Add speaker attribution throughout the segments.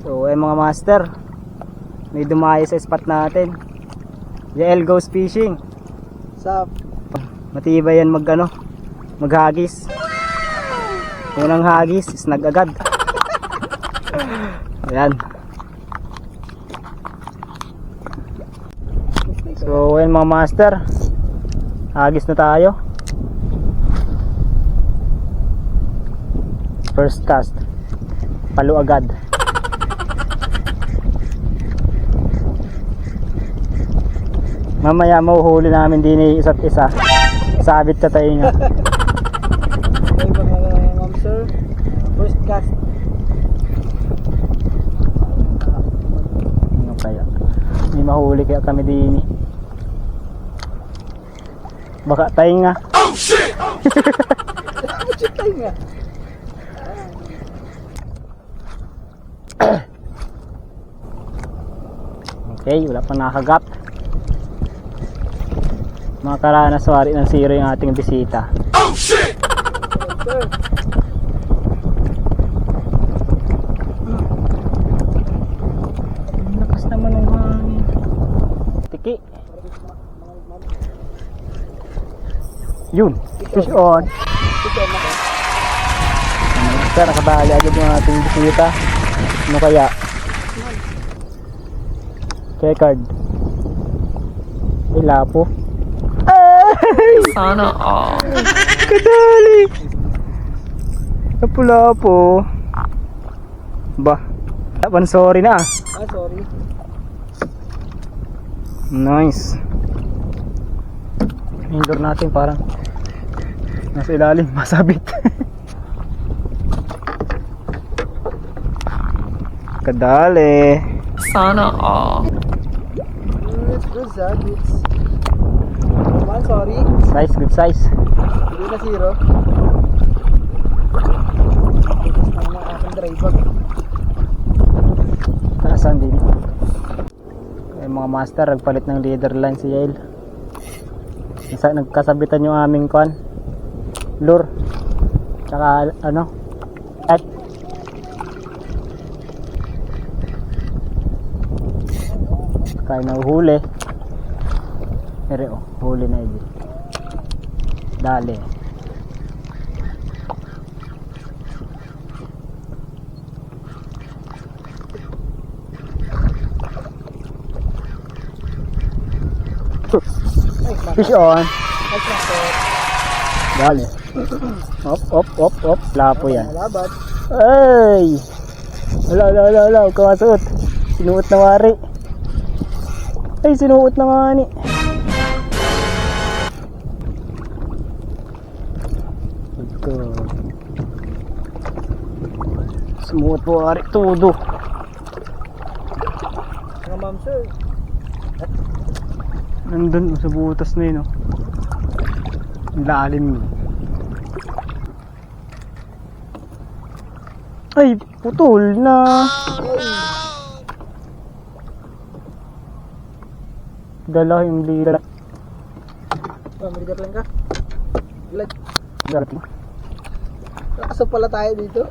Speaker 1: So mga master, may dumayo sa spot natin. Yael goes fishing.
Speaker 2: Sup?
Speaker 1: Matibay yan maghagis. Unang hagis, snag agad. Ayan. So ayan mga master, hagis na tayo. First cast, palo agad. Mamaya mahuhuli namin din isa't isa. Sabit ka tayo nga.
Speaker 2: Okay mga ma'am sir, first cast.
Speaker 1: Ano kaya? Hindi mahuli kaya kami din. Baka tayo nga.
Speaker 2: Oh shit! Tayo nga.
Speaker 1: Okay, wala pang nakagat. Mga karanas, wari ng zero yung ating bisita.
Speaker 2: Oh shit! Sir.
Speaker 1: Lakas naman ng hangin. Tiki. Yun, fish on. Sir, nakabali agad yung ating bisita. Ano kaya? Checkered. Ilapo. Ay!
Speaker 3: Sana all.
Speaker 1: Kadali! Lapu-lapo. Ba? Sorry na.
Speaker 2: Sorry.
Speaker 1: Nice. Indoor natin parang nasa ilalim, masabit. Kadali.
Speaker 3: Sana all.
Speaker 2: It's good, sir. It's... Man, sorry.
Speaker 1: Size, good size.
Speaker 2: Hindi na zero. Tapos na naman aking dry bag.
Speaker 1: Taasan din. Ay, mga master, nagpalit ng leader line si Yael. Nagkasabitan yung aming lure. Tsaka at kaya nahuhuli. Pero huli na ito. Dali. Fish on. Dali. Op. Lapo yan.
Speaker 2: Malabat.
Speaker 1: Ay! Wala. Kawasuot. Sinuot na wari. Ay, sinuot na nga ni. Ito. Sumuot po wari. Todo.
Speaker 2: Mga ma'am sir.
Speaker 1: Nandun sa butas na yun. Ang lalim yun. Ay, putol na. Dala yung lira.
Speaker 2: Marigat lang ka. Glad.
Speaker 1: Darating.
Speaker 2: Kaso pala tayo dito.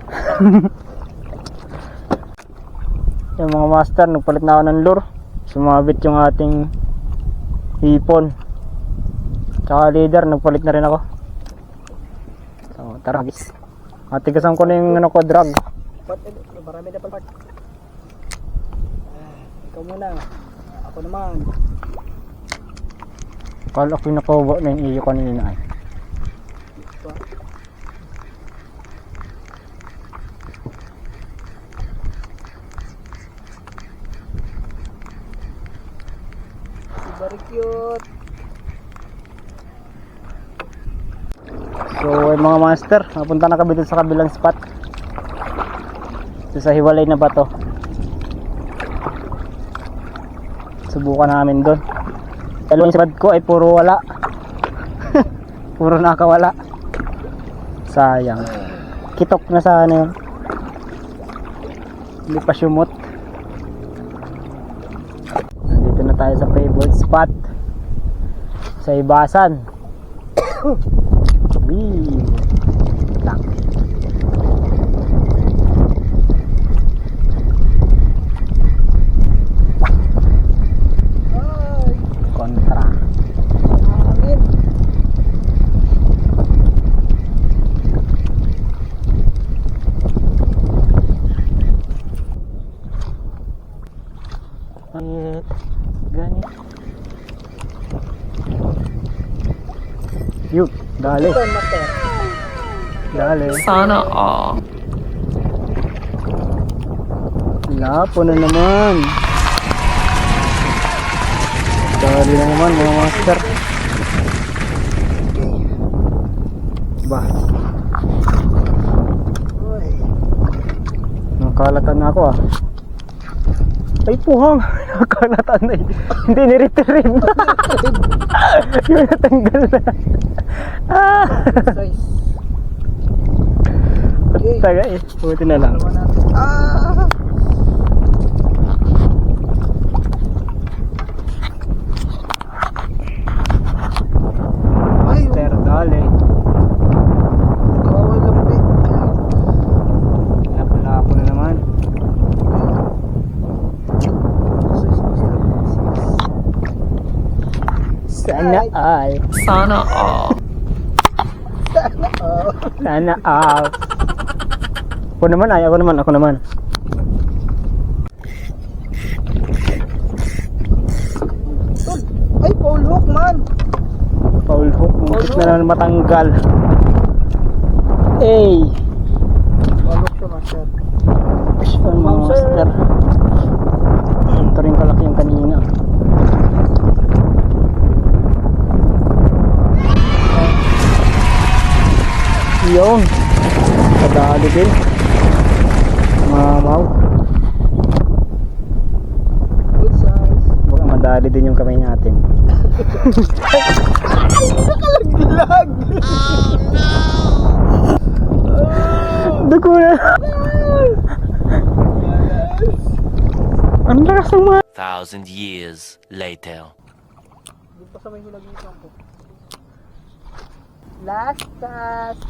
Speaker 1: Yung mga master, nagpalit na ako ng lure. Sumabit yung ating hipon. Tsaka leader, nagpalit na rin ako. So, tara guys. Matigasan ko na yung drag.
Speaker 2: Marami na pala. Ikaw muna. Ako naman.
Speaker 1: Kala ko yung nakuha na yung iyo kanina ay.
Speaker 2: Very cute.
Speaker 1: So mga master, napunta na kami dun sa kabilang spot. Ito sa hiwalay na bato. Subukan namin dun. Dalawang spot ko ay puro wala. Puro nakawala. Sayang. Kitok na sana yun. Hindi pa sumot. Nandito na tayo sa favorite spot. Sa Ibasan. Wee. Lang. Ganit. Ganit. Yun, dali.
Speaker 2: Ito, master.
Speaker 1: Dali.
Speaker 3: Sana all.
Speaker 1: Lapo na naman. Dali na naman mga master. Ba,
Speaker 2: Uy.
Speaker 1: nakalatan na ako ah. Ay puhang, nakalatan na. Hindi ni-retrieve na. Yung natanggal na. Ah!
Speaker 2: Size. Okay.
Speaker 1: Taga eh, buti na lang.
Speaker 2: Dalawa natin. Ah! Ay,
Speaker 1: Master, dali.
Speaker 2: kawawa lang eh.
Speaker 1: Lapo-lapo na naman. Sana all.
Speaker 3: Sana all.
Speaker 2: Oh.
Speaker 1: Sana all. Ako naman ay, ako naman.
Speaker 2: Tol, ay, Paul Hook man.
Speaker 1: Paul hook, muntik na naman matanggal. Ay,
Speaker 2: Paul Hook siya, master.
Speaker 1: ang mga master. Ito rin kalaki yung kanina. Yun. Kadali din. Mamaw.
Speaker 2: Good size.
Speaker 1: Baka madali din yung kamay natin.
Speaker 2: Lag!
Speaker 1: Dugo na. Ang lakas ng mga.
Speaker 4: 1,000 years later.
Speaker 2: Dito pa sa may hulagitan ko. Last cast.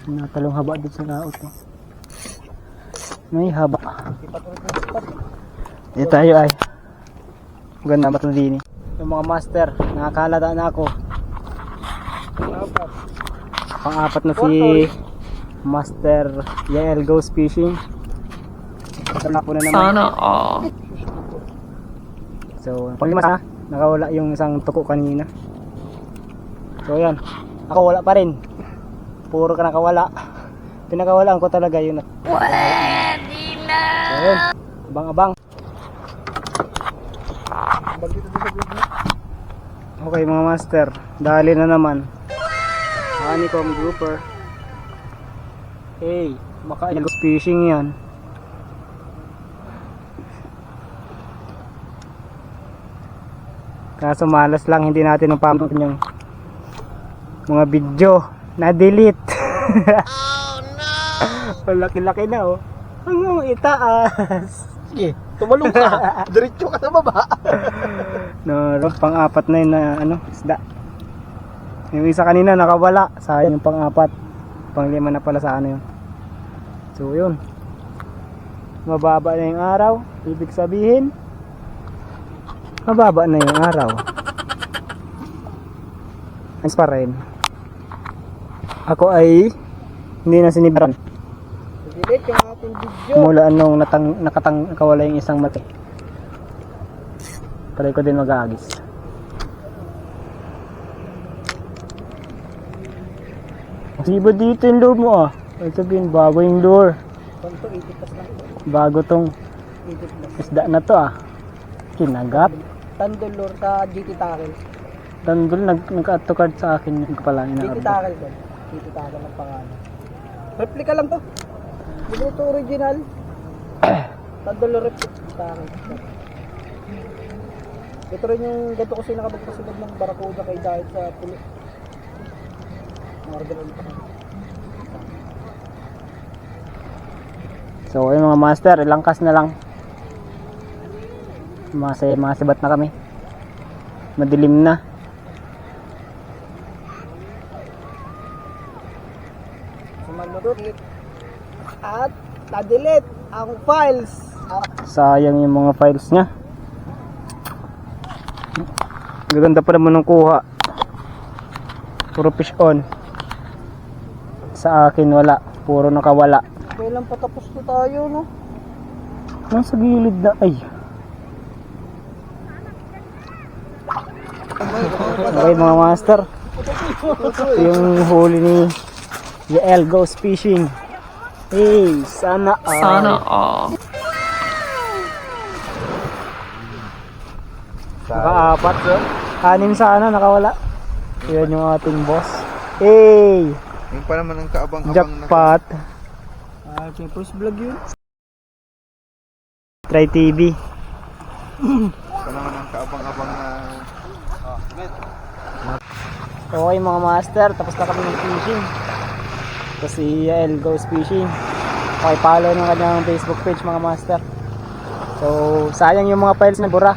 Speaker 1: Natalong haba dito sa laot. Oh. May haba. Dito tayo ay. Ganda ba ito din eh. Yung mga master, nakakalata na ako.
Speaker 2: Apat.
Speaker 1: Pang-apat na si Master Yael Goes Fishing. Lapo na naman.
Speaker 3: Sana all.
Speaker 1: So, pang-lima na, nakawala yung isang tuko kanina. So, yan. Ako wala pa rin. Puro ka nakawala. Pinakawalaan ko talaga yun.
Speaker 3: Pwede na.
Speaker 1: So, yun. Abang-abang.
Speaker 2: Bag dito sa group na.
Speaker 1: Okay mga master, dali na naman. Honeycomb grouper. Hey, baka Yael Goes Fishing yan. Kaso malas lang, hindi natin napamit yung mga video na delete. Oh no! Laki-laki na oh. Hanggang itaas.
Speaker 2: Sige, tumalong ka. Diretso ka sa baba.
Speaker 1: No, pang-apat na yun na ano, isda. Yung isa kanina nakawala, sayang yung pang-apat. Pang-lima na pala sa ano yun. So yun. Mababa na yung araw, ibig sabihin mababa na yung araw. Ayos pa rin. Ako ay hindi na sinibaran.
Speaker 2: Delete yung ating video.
Speaker 1: Mula nung nakawala yung isang mati. Try ko din mag-aagis. Siba dito yung lure mo ah. Ay sabihin, bago yung lure.
Speaker 2: Panto, 80 plus lang.
Speaker 1: Bago tong
Speaker 2: 80 plus.
Speaker 1: isda na to ah. Kinagat.
Speaker 2: Tandolor sa GT Tackle.
Speaker 1: Dandol, nag-add to card sa akin yung pala
Speaker 2: GT
Speaker 1: ina-update.
Speaker 2: Tackle ko. GT Tackle ng pangalan. Replica lang to. Hindi ito original. Tandolor replica. Ito rin yung ganito kasi nakapagpasunod ng Barracuda kay dahil sa pulo. Order ulit ako.
Speaker 1: So ayun mga master, ilang kas na lang. Mga sibat na kami. Madilim na.
Speaker 2: At na-delete ang files.
Speaker 1: Sayang yung mga files niya. Gaganda pa naman ng kuha. Puro fish on. Sa akin wala. Puro nakawala.
Speaker 2: Kailan patapos na tayo, no?
Speaker 1: Nasa gilid na. Ay. Okay mga master. Ito yung huli ni Yael Goes Fishing. Hey, sana all.
Speaker 3: Sana all.
Speaker 1: Naka-apat. 6 sana nakawala. Yan yung ating boss. Hey!
Speaker 5: Yung pa naman ang kaabang-abang
Speaker 1: Jackpot.
Speaker 2: Ah, first vlog yun.
Speaker 1: Try TV.
Speaker 5: pa naman ang kaabang-abang na
Speaker 1: Okay mga master, tapos na kami ng fishing. Ito si Yael Goes Fishing. Okay, follow ng kanyang Facebook page mga master. So, sayang yung mga files na bura.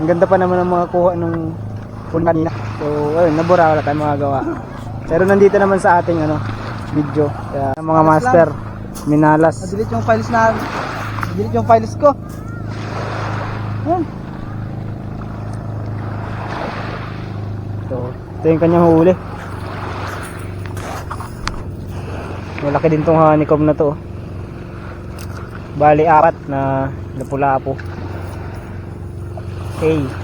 Speaker 1: Ang ganda pa naman ng mga kuha nung pool kanina. So, ayun, nabura, wala tayong magagawa. Pero nandito naman sa ating video. Kaya mga master, minalas.
Speaker 2: Na-delete yung files na. Na-delete yung files ko. Yan.
Speaker 1: So, ito yung kanyang huli. Malaki din tong honeycomb na to. Bali 4 na lapu-lapo. Okay.